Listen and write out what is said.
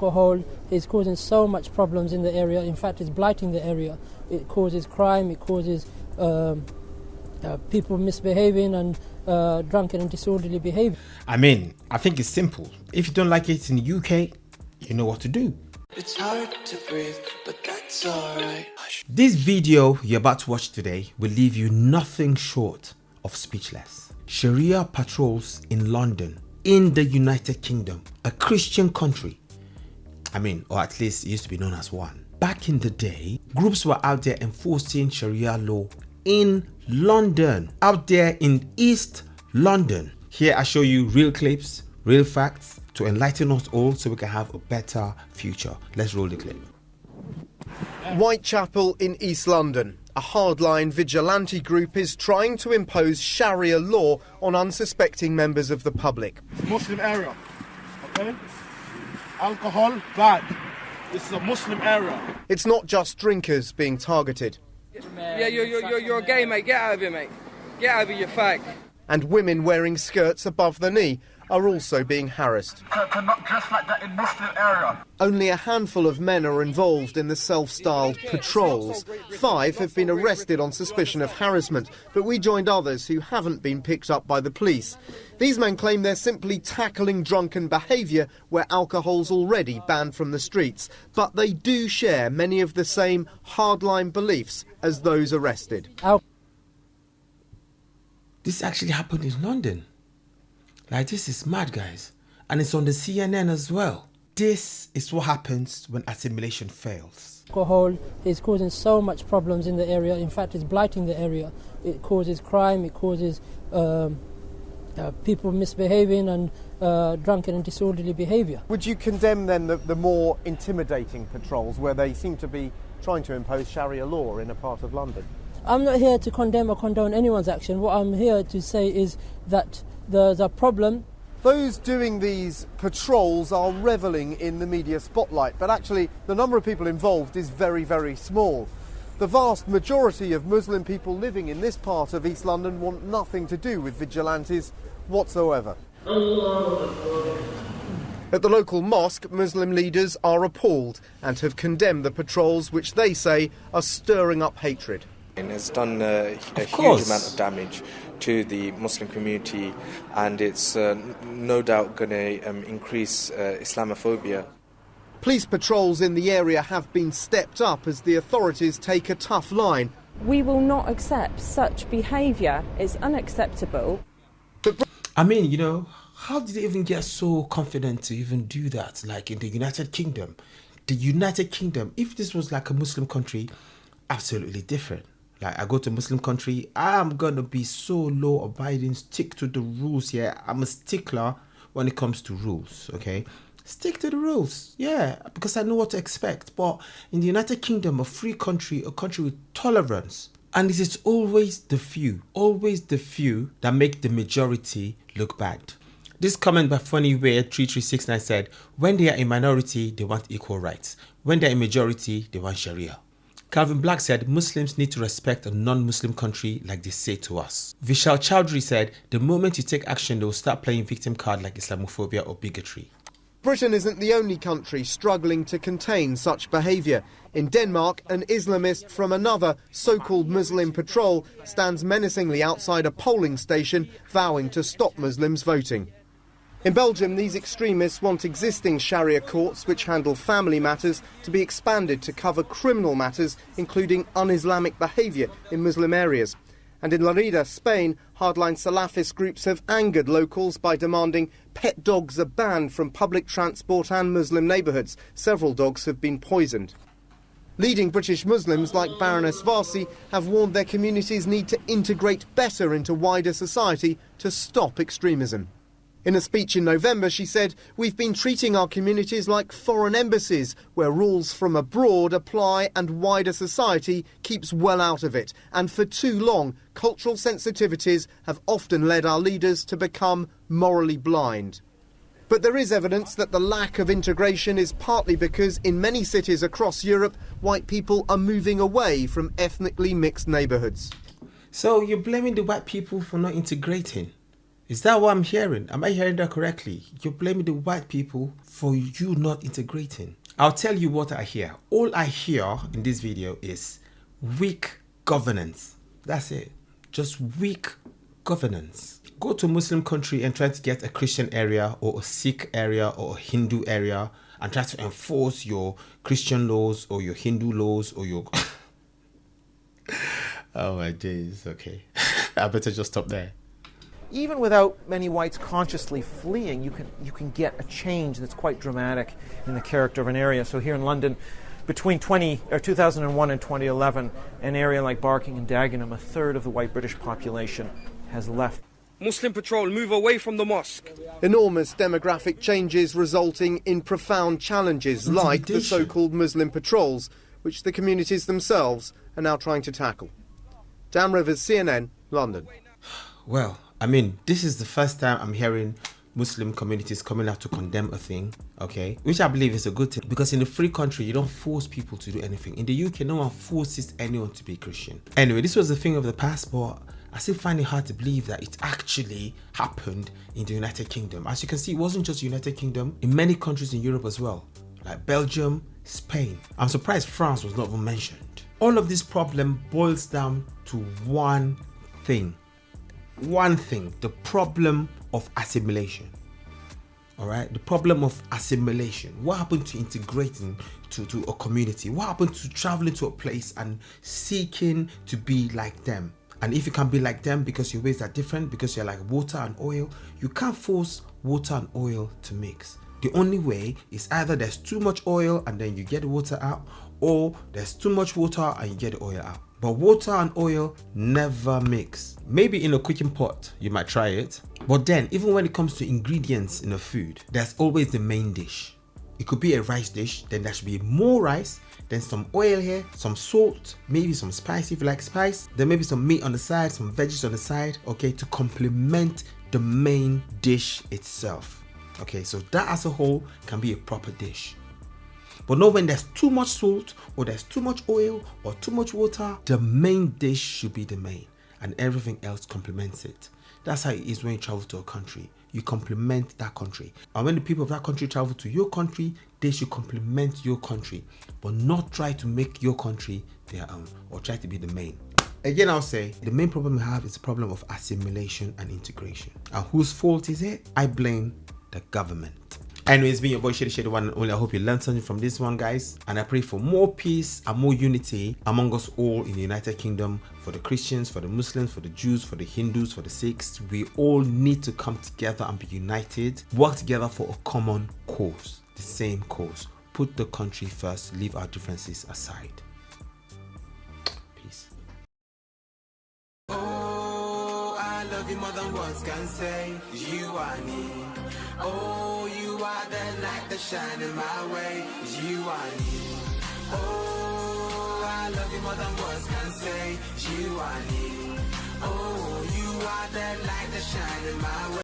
Alcohol is causing so much problems in the area. In fact, it's blighting the area. It causes crime, it causes people misbehaving and drunken and disorderly behaviour. I mean, I think it's simple. If you don't like it in the UK, you know what to do. It's hard to breathe, but that's alright. This video you're about to watch today will leave you nothing short of speechless. Sharia patrols in London, in the United Kingdom, a Christian country. I mean, or at least it used to be known as one. Back in the day, groups were out there enforcing Sharia law in London, out there in East London. Here I show you real clips, real facts to enlighten us all so we can have a better future. Let's roll the clip. Whitechapel in East London. A hardline vigilante group is trying to impose Sharia law on unsuspecting members of the public. Muslim area, okay? Alcohol, bad. This is a Muslim area. It's not just drinkers being targeted. Yeah, you're a gay, mate. Get out of here, mate. Get out of here, you fag. And women wearing skirts above the knee are also being harassed. Cannot dress like that in Muslim area. Only a handful of men are involved in the self-styled patrols. 5 have been arrested on suspicion of harassment, but we joined others who haven't been picked up by the police. These men claim they're simply tackling drunken behaviour where alcohol's already banned from the streets, but they do share many of the same hardline beliefs as those arrested. This actually happened in London. Like, this is mad, guys. And it's on the CNN as well. This is what happens when assimilation fails. Alcohol is causing so much problems in the area. In fact, it's blighting the area. It causes crime, it causes people misbehaving and drunken and disorderly behaviour. Would you condemn then the more intimidating patrols where they seem to be trying to impose Sharia law in a part of London? I'm not here to condemn or condone anyone's action. What I'm here to say is that there's a problem. Those doing these patrols are revelling in the media spotlight, but actually the number of people involved is very, very small. The vast majority of Muslim people living in this part of East London want nothing to do with vigilantes whatsoever. At the local mosque, Muslim leaders are appalled and have condemned the patrols, which they say are stirring up hatred. It has done a huge amount of damage to the Muslim community, and it's no doubt going to increase Islamophobia. Police patrols in the area have been stepped up as the authorities take a tough line. We will not accept such behaviour. It's unacceptable. I mean, you know, how did they even get so confident to even do that? Like in the United Kingdom. The United Kingdom, if this was like a Muslim country, absolutely different. Like, I go to a Muslim country, I'm going to be so law abiding, stick to the rules here. I'm a stickler when it comes to rules, okay? Stick to the rules, yeah, because I know what to expect. But in the United Kingdom, a free country, a country with tolerance, and it is always the few that make the majority look bad. This comment by Funny Weird 3369 said, when they are a minority, they want equal rights. When they are a majority, they want Sharia. Calvin Black said, Muslims need to respect a non-Muslim country like they say to us. Vishal Chowdhury said, the moment you take action, they will start playing victim card like Islamophobia or bigotry. Britain isn't the only country struggling to contain such behaviour. In Denmark, an Islamist from another so-called Muslim patrol stands menacingly outside a polling station, vowing to stop Muslims voting. In Belgium, these extremists want existing Sharia courts, which handle family matters, to be expanded to cover criminal matters, including un-Islamic behaviour in Muslim areas. And in Lerida, Spain, hardline Salafist groups have angered locals by demanding pet dogs are banned from public transport and Muslim neighbourhoods. Several dogs have been poisoned. Leading British Muslims like Baroness Varsi have warned their communities need to integrate better into wider society to stop extremism. In a speech in November, she said, we've been treating our communities like foreign embassies, where rules from abroad apply and wider society keeps well out of it. And for too long, cultural sensitivities have often led our leaders to become morally blind. But there is evidence that the lack of integration is partly because in many cities across Europe, white people are moving away from ethnically mixed neighbourhoods. So you're blaming the white people for not integrating? Is that what I'm hearing? Am I hearing that correctly? You're blaming the white people for you not integrating. I'll tell you what I hear. All I hear in this video is weak governance. That's it. Just weak governance. Go to a Muslim country and try to get a Christian area or a Sikh area or a Hindu area and try to enforce your Christian laws or your Hindu laws or your... Oh my days, okay. I better just stop there. Even without many whites consciously fleeing, you can get a change that's quite dramatic in the character of an area. So here in London, between 2001 and 2011, an area like Barking and Dagenham, a third of the white British population has left. Muslim Patrol, move away from the mosque. Enormous demographic changes resulting in profound challenges like the so-called Muslim patrols, which the communities themselves are now trying to tackle. Dan Rivers, CNN, London. Well, I mean, this is the first time I'm hearing Muslim communities coming out to condemn a thing, okay? Which I believe is a good thing, because in a free country, you don't force people to do anything. In the UK, no one forces anyone to be Christian. Anyway, this was a thing of the past, but I still find it hard to believe that it actually happened in the United Kingdom. As you can see, it wasn't just the United Kingdom, in many countries in Europe as well, like Belgium, Spain. I'm surprised France was not even mentioned. All of this problem boils down to one thing, the problem of assimilation. All right, the problem of assimilation. What happened to integrating to a community? What happened to traveling to a place and seeking to be like them? And if you can be like them because your ways are different, because you're like water and oil, you can't force water and oil to mix. The only way is either there's too much oil and then you get the water out, or there's too much water and you get the oil out. But water and oil never mix. Maybe in a cooking pot, you might try it. But then, even when it comes to ingredients in a food, there's always the main dish. It could be a rice dish, then there should be more rice, then some oil here, some salt, maybe some spice if you like spice, then maybe some meat on the side, some veggies on the side, okay, to complement the main dish itself. Okay, so that as a whole can be a proper dish. But not when there's too much salt or there's too much oil or too much water. The main dish should be the main and everything else complements it. That's how it is when you travel to a country. You complement that country. And when the people of that country travel to your country, they should complement your country, but not try to make your country their own or try to be the main. Again, I'll say the main problem we have is the problem of assimilation and integration. And whose fault is it? I blame the government. Anyway, it's been your boy Shady, one and only. I hope you learned something from this one, guys. And I pray for more peace and more unity among us all in the United Kingdom. For the Christians, for the Muslims, for the Jews, for the Hindus, for the Sikhs. We all need to come together and be united. Work together for a common cause. The same cause. Put the country first. Leave our differences aside. Peace. Oh, I love you more than words can say. You are me. Oh, you are the light that shine in my way. You are me. Oh, I love you more than words can say. You are me. Oh, you are the light that shine in my way.